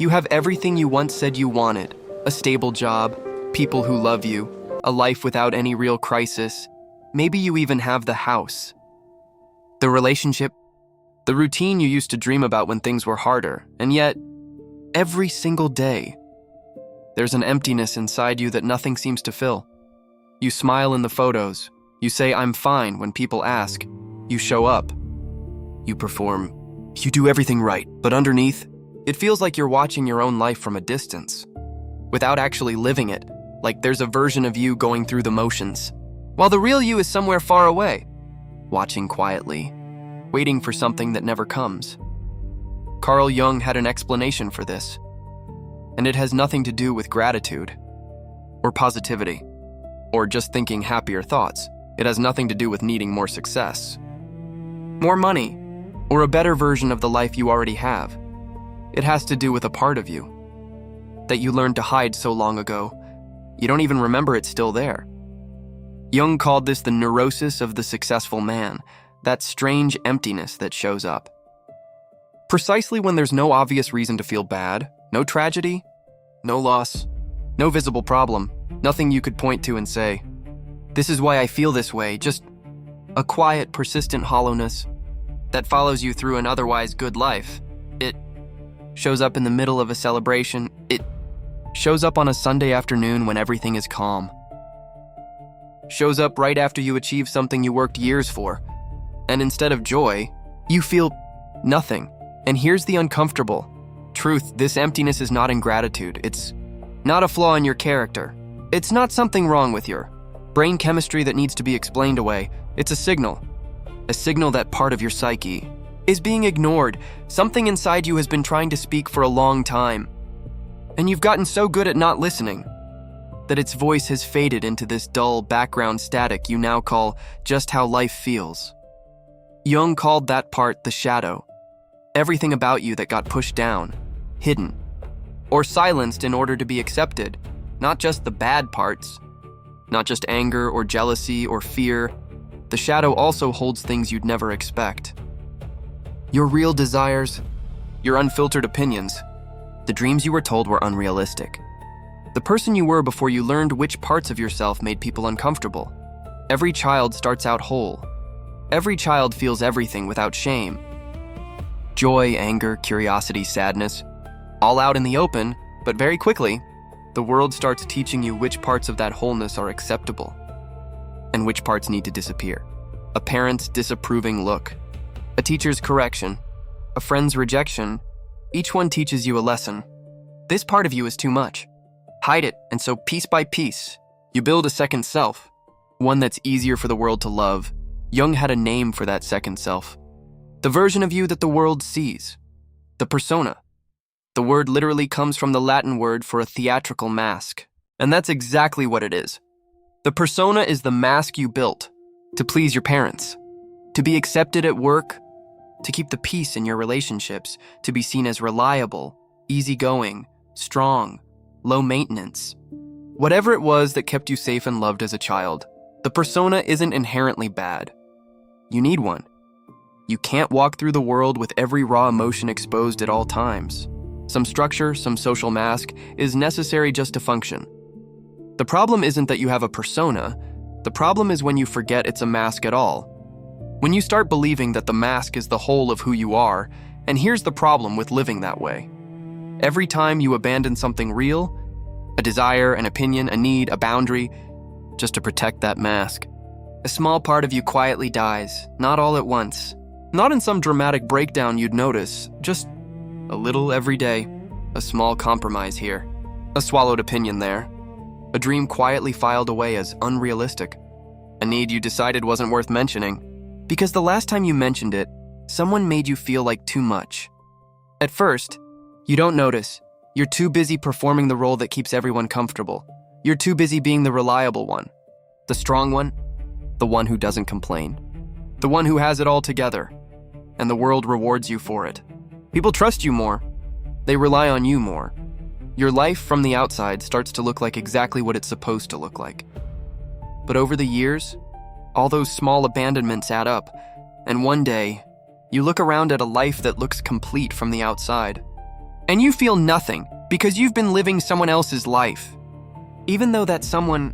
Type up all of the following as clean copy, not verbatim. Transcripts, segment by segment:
You have everything you once said you wanted: a stable job, people who love you, a life without any real crisis. Maybe you even have the house, the relationship, the routine you used to dream about when things were harder. And yet, every single day, there's an emptiness inside you that nothing seems to fill. You smile in the photos. You say, "I'm fine," when people ask. You show up. You perform. You do everything right, but underneath, it feels like you're watching your own life from a distance, without actually living it, like there's a version of you going through the motions, while the real you is somewhere far away, watching quietly, waiting for something that never comes. Carl Jung had an explanation for this, and it has nothing to do with gratitude, or positivity, or just thinking happier thoughts. It has nothing to do with needing more success, more money, or a better version of the life you already have. It has to do with a part of you that you learned to hide so long ago, you don't even remember it's still there. Jung called this the neurosis of the successful man, that strange emptiness that shows up precisely when there's no obvious reason to feel bad, no tragedy, no loss, no visible problem, nothing you could point to and say, "This is why I feel this way," just a quiet, persistent hollowness that follows you through an otherwise good life. It shows up in the middle of a celebration. It shows up on a Sunday afternoon when everything is calm. Shows up right after you achieve something you worked years for. And instead of joy, you feel nothing. And here's the uncomfortable truth: this emptiness is not ingratitude. It's not a flaw in your character. It's not something wrong with your brain chemistry that needs to be explained away. It's a signal that part of your psyche is being ignored. Something inside you has been trying to speak for a long time, and you've gotten so good at not listening that its voice has faded into this dull background static you now call just how life feels. Jung called that part the shadow, everything about you that got pushed down, hidden, or silenced in order to be accepted, not just the bad parts, not just anger or jealousy or fear. The shadow also holds things you'd never expect. Your real desires, your unfiltered opinions, the dreams you were told were unrealistic. The person you were before you learned which parts of yourself made people uncomfortable. Every child starts out whole. Every child feels everything without shame. Joy, anger, curiosity, sadness, all out in the open, but very quickly, the world starts teaching you which parts of that wholeness are acceptable and which parts need to disappear. A parent's disapproving look, a teacher's correction, a friend's rejection, each one teaches you a lesson. This part of you is too much. Hide it, and so piece by piece, you build a second self, one that's easier for the world to love. Jung had a name for that second self, the version of you that the world sees, the persona. The word literally comes from the Latin word for a theatrical mask, and that's exactly what it is. The persona is the mask you built to please your parents, to be accepted at work, to keep the peace in your relationships, to be seen as reliable, easygoing, strong, low maintenance. Whatever it was that kept you safe and loved as a child, the persona isn't inherently bad. You need one. You can't walk through the world with every raw emotion exposed at all times. Some structure, some social mask is necessary just to function. The problem isn't that you have a persona. The problem is when you forget it's a mask at all. When you start believing that the mask is the whole of who you are, and here's the problem with living that way. Every time you abandon something real, a desire, an opinion, a need, a boundary, just to protect that mask, a small part of you quietly dies, not all at once, not in some dramatic breakdown you'd notice, just a little every day, a small compromise here, a swallowed opinion there, a dream quietly filed away as unrealistic, a need you decided wasn't worth mentioning, because the last time you mentioned it, someone made you feel like too much. At first, you don't notice. You're too busy performing the role that keeps everyone comfortable. You're too busy being the reliable one, the strong one, the one who doesn't complain, the one who has it all together, and the world rewards you for it. People trust you more. They rely on you more. Your life from the outside starts to look like exactly what it's supposed to look like. But over the years, all those small abandonments add up, and one day, you look around at a life that looks complete from the outside. And you feel nothing because you've been living someone else's life. Even though that someone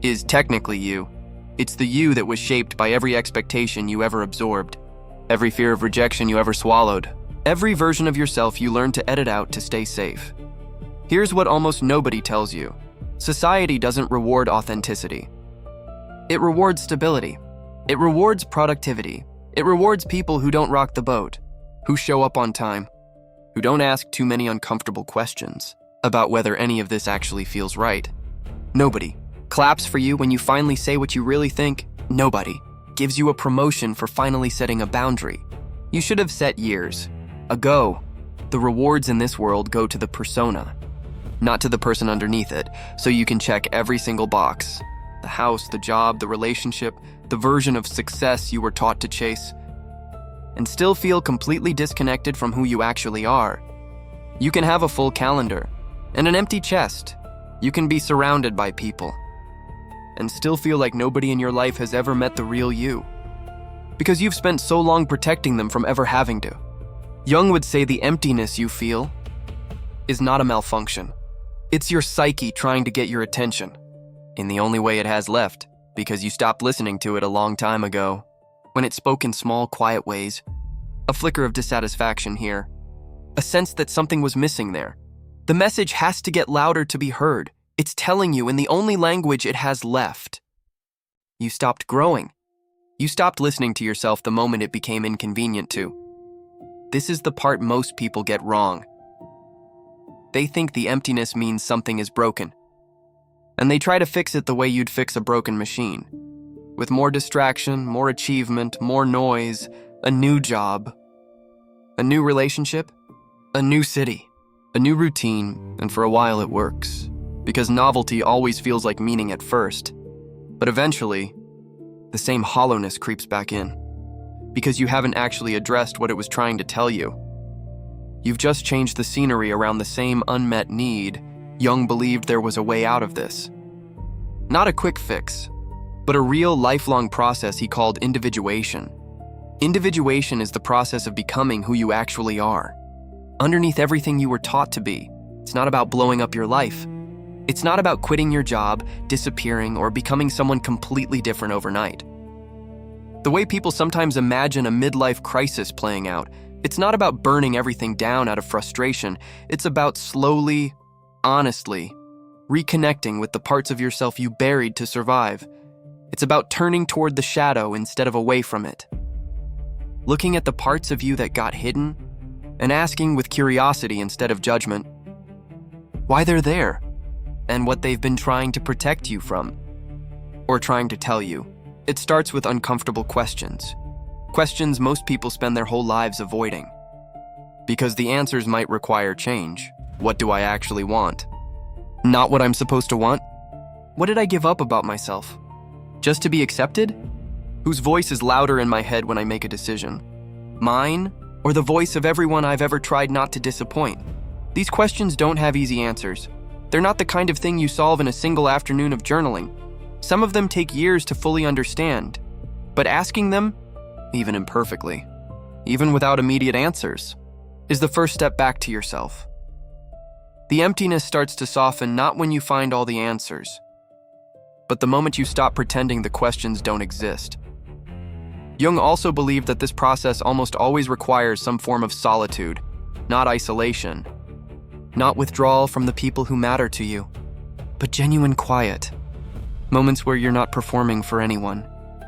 is technically you, it's the you that was shaped by every expectation you ever absorbed, every fear of rejection you ever swallowed, every version of yourself you learned to edit out to stay safe. Here's what almost nobody tells you. Society doesn't reward authenticity. It rewards stability. It rewards productivity. It rewards people who don't rock the boat, who show up on time, who don't ask too many uncomfortable questions about whether any of this actually feels right. Nobody claps for you when you finally say what you really think. Nobody gives you a promotion for finally setting a boundary you should have set years ago. The rewards in this world go to the persona, not to the person underneath it, so you can check every single box. The house, the job, the relationship, the version of success you were taught to chase, and still feel completely disconnected from who you actually are. You can have a full calendar and an empty chest. You can be surrounded by people and still feel like nobody in your life has ever met the real you, because you've spent so long protecting them from ever having to. Jung would say the emptiness you feel is not a malfunction. It's your psyche trying to get your attention in the only way it has left, because you stopped listening to it a long time ago, when it spoke in small, quiet ways. A flicker of dissatisfaction here, a sense that something was missing there. The message has to get louder to be heard. It's telling you in the only language it has left. You stopped growing. You stopped listening to yourself the moment it became inconvenient to. This is the part most people get wrong. They think the emptiness means something is broken, and they try to fix it the way you'd fix a broken machine, with more distraction, more achievement, more noise, a new job, a new relationship, a new city, a new routine, and for a while it works, because novelty always feels like meaning at first, but eventually, the same hollowness creeps back in, because you haven't actually addressed what it was trying to tell you. You've just changed the scenery around the same unmet need. Jung believed there was a way out of this. Not a quick fix, but a real lifelong process he called individuation. Individuation is the process of becoming who you actually are, underneath everything you were taught to be. It's not about blowing up your life. It's not about quitting your job, disappearing, or becoming someone completely different overnight. The way people sometimes imagine a midlife crisis playing out, it's not about burning everything down out of frustration. It's about slowly, honestly, reconnecting with the parts of yourself you buried to survive. It's about turning toward the shadow instead of away from it. Looking at the parts of you that got hidden and asking with curiosity instead of judgment why they're there and what they've been trying to protect you from or trying to tell you. It starts with uncomfortable questions. Questions most people spend their whole lives avoiding, because the answers might require change. What do I actually want? Not what I'm supposed to want? What did I give up about myself? Just to be accepted? Whose voice is louder in my head when I make a decision? Mine, or the voice of everyone I've ever tried not to disappoint? These questions don't have easy answers. They're not the kind of thing you solve in a single afternoon of journaling. Some of them take years to fully understand, but asking them, even imperfectly, even without immediate answers, is the first step back to yourself. The emptiness starts to soften not when you find all the answers, but the moment you stop pretending the questions don't exist. Jung also believed that this process almost always requires some form of solitude, not isolation, not withdrawal from the people who matter to you, but genuine quiet. Moments where you're not performing for anyone,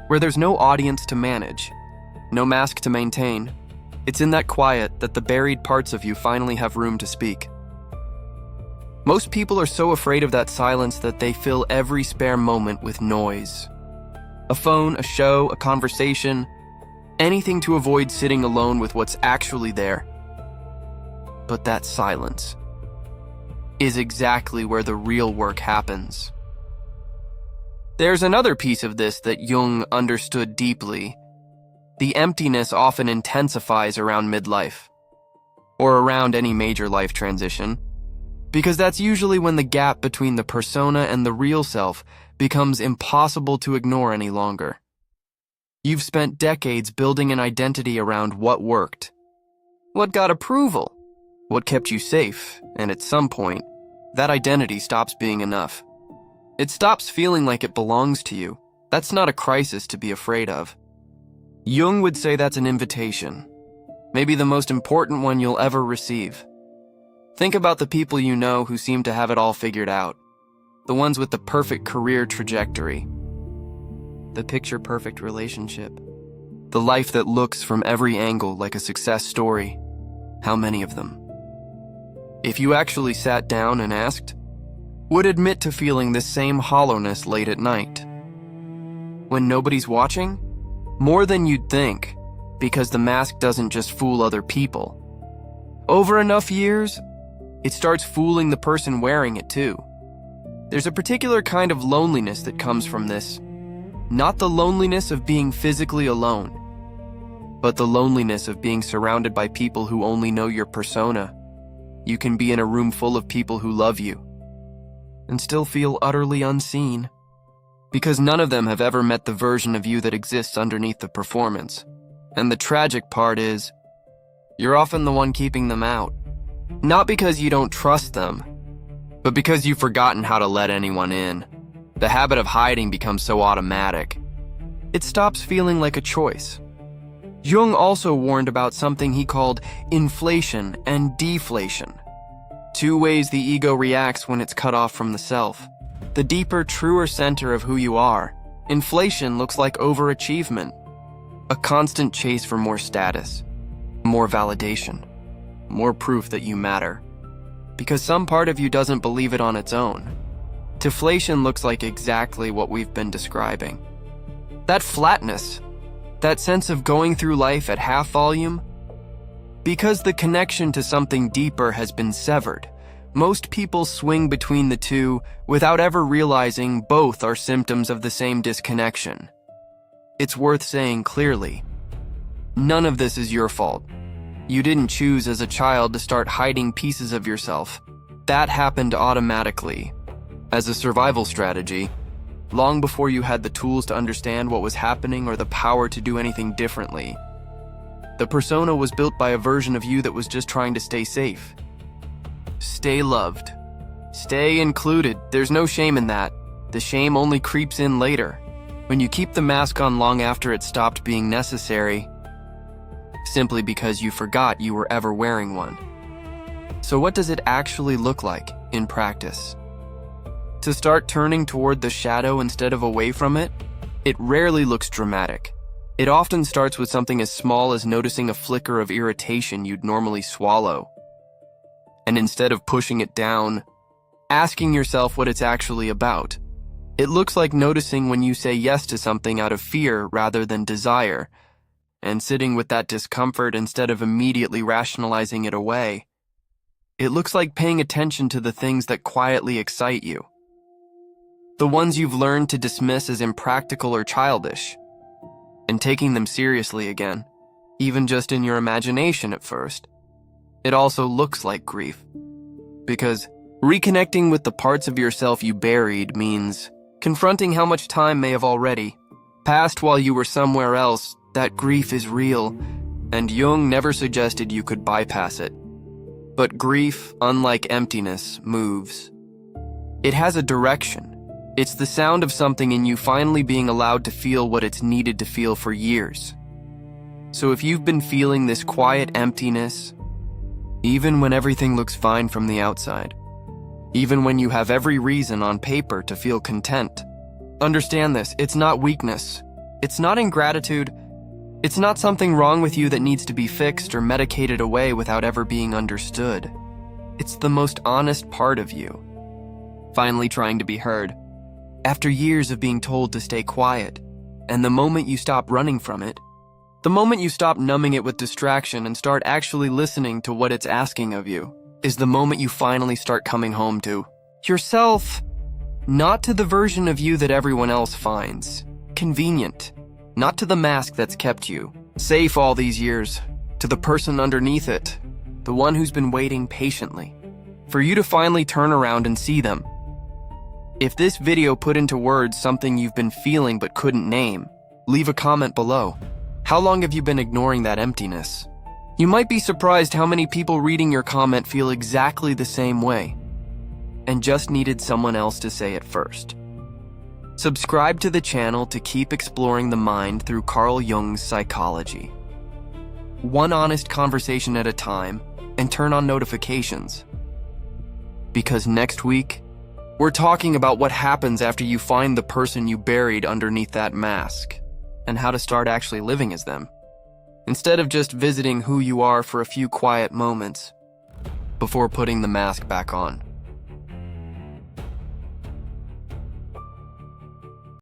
where there's no audience to manage, no mask to maintain. It's in that quiet that the buried parts of you finally have room to speak. Most people are so afraid of that silence that they fill every spare moment with noise. A phone, a show, a conversation, anything to avoid sitting alone with what's actually there. But that silence is exactly where the real work happens. There's another piece of this that Jung understood deeply. The emptiness often intensifies around midlife, or around any major life transition, because that's usually when the gap between the persona and the real self becomes impossible to ignore any longer. You've spent decades building an identity around what worked, what got approval, what kept you safe, and at some point, that identity stops being enough. It stops feeling like it belongs to you. That's not a crisis to be afraid of. Jung would say that's an invitation, maybe the most important one you'll ever receive. Think about the people you know who seem to have it all figured out, the ones with the perfect career trajectory, the picture-perfect relationship, the life that looks from every angle like a success story. How many of them, if you actually sat down and asked, would admit to feeling this same hollowness late at night? When nobody's watching? More than you'd think, because the mask doesn't just fool other people. Over enough years, it starts fooling the person wearing it too. There's a particular kind of loneliness that comes from this. Not the loneliness of being physically alone, but the loneliness of being surrounded by people who only know your persona. You can be in a room full of people who love you and still feel utterly unseen, because none of them have ever met the version of you that exists underneath the performance. And the tragic part is, you're often the one keeping them out. Not because you don't trust them, but because you've forgotten how to let anyone in. The habit of hiding becomes so automatic. It stops feeling like a choice. Jung also warned about something he called inflation and deflation. Two ways the ego reacts when it's cut off from the self. The deeper, truer center of who you are. Inflation looks like overachievement. A constant chase for more status, more validation, more proof that you matter. Because some part of you doesn't believe it on its own. Deflation looks like exactly what we've been describing. That flatness, that sense of going through life at half volume. Because the connection to something deeper has been severed, most people swing between the two without ever realizing both are symptoms of the same disconnection. It's worth saying clearly, none of this is your fault. You didn't choose as a child to start hiding pieces of yourself. That happened automatically, as a survival strategy, long before you had the tools to understand what was happening or the power to do anything differently. The persona was built by a version of you that was just trying to stay safe. Stay loved. Stay included. There's no shame in that. The shame only creeps in later, when you keep the mask on long after it stopped being necessary, simply because you forgot you were ever wearing one. So what does it actually look like in practice? To start turning toward the shadow instead of away from it, it rarely looks dramatic. It often starts with something as small as noticing a flicker of irritation you'd normally swallow. And instead of pushing it down, asking yourself what it's actually about. It looks like noticing when you say yes to something out of fear rather than desire, and sitting with that discomfort instead of immediately rationalizing it away. It looks like paying attention to the things that quietly excite you. The ones you've learned to dismiss as impractical or childish, and taking them seriously again, even just in your imagination at first. It also looks like grief, because reconnecting with the parts of yourself you buried means confronting how much time may have already passed while you were somewhere else. That grief is real, and Jung never suggested you could bypass it. But grief, unlike emptiness, moves. It has a direction. It's the sound of something in you finally being allowed to feel what it's needed to feel for years. So if you've been feeling this quiet emptiness, even when everything looks fine from the outside, even when you have every reason on paper to feel content, understand this, it's not weakness. It's not ingratitude. It's not something wrong with you that needs to be fixed or medicated away without ever being understood. It's the most honest part of you, finally trying to be heard. After years of being told to stay quiet, and the moment you stop running from it, the moment you stop numbing it with distraction and start actually listening to what it's asking of you, is the moment you finally start coming home to yourself, not to the version of you that everyone else finds convenient, not to the mask that's kept you safe all these years, to the person underneath it, the one who's been waiting patiently for you to finally turn around and see them. If this video put into words something you've been feeling but couldn't name, leave a comment below. How long have you been ignoring that emptiness? You might be surprised how many people reading your comment feel exactly the same way and just needed someone else to say it first. Subscribe to the channel to keep exploring the mind through Carl Jung's psychology. One honest conversation at a time, and turn on notifications. Because next week, we're talking about what happens after you find the person you buried underneath that mask, and how to start actually living as them, instead of just visiting who you are for a few quiet moments before putting the mask back on.